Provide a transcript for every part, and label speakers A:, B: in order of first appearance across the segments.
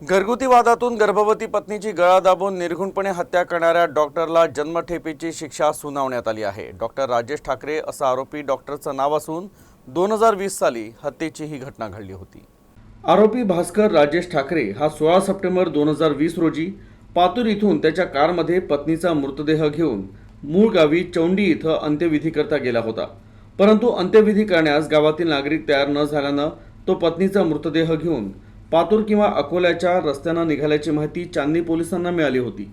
A: घरगुती वादातून गर्भवती पत्नीची गळा दाबून निर्घृणपणे हत्या करणाऱ्या डॉक्टरला जन्मठेपेची शिक्षा सुनावण्यात आली आहे। डॉक्टर राजेश ठाकरे असा आरोपी डॉक्टरचं नाव असून 2020 साली हत्येची ही घटना घडली होती। आरोपी भास्कर राजेश ठाकरे हा 16 सप्टेंबर 2020 रोजी पातूर इथून त्याच्या कारमध्ये पत्नीचा मृतदेह घेऊन मूळ गावी चौंडी इथं अंत्यविधी करता गेला होता। परंतु अंत्यविधी करण्यास गावातील नागरिक तयार न झाल्यानं तो पत्नीचा मृतदेह घेऊन पातूर किंवा अकोल्याच्या रस्त्यानं निघाल्याची माहिती चांदणी पोलिसांना मिळाली होती।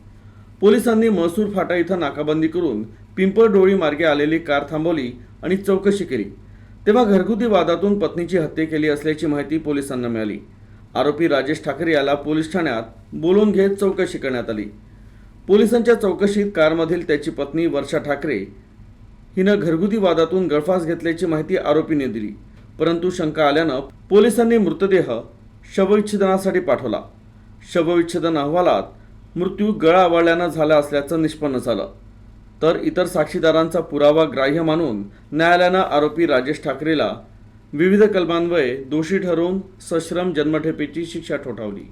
A: पोलिसांनी महसूर फाटा इथं नाकाबंदी करून पिंपळडोळी मार्गे आलेली कार थांबवली आणि चौकशी केली, तेव्हा घरगुती वादातून पत्नीची हत्या केली असल्याची माहिती पोलिसांना मिळाली। आरोपी राजेश ठाकरे याला पोलीस ठाण्यात बोलवून घेत चौकशी करण्यात आली। पोलिसांच्या चौकशीत कारमधील त्याची पत्नी वर्षा ठाकरे हिनं घरगुती वादातून गळफास घेतल्याची माहिती आरोपीने दिली, परंतु शंका आल्यानं पोलिसांनी मृतदेह शवविच्छेदनासाठी पाठवला। शवविच्छेदन अहवालात मृत्यू गळा आवळल्यानं झाला असल्याचं निष्पन्न झालं, तर इतर साक्षीदारांचा पुरावा ग्राह्य मानून न्यायालयानं आरोपी राजेश ठाकरेला विविध कलमान्वये दोषी ठरवून सश्रम जन्मठेपेची शिक्षा ठोठावली।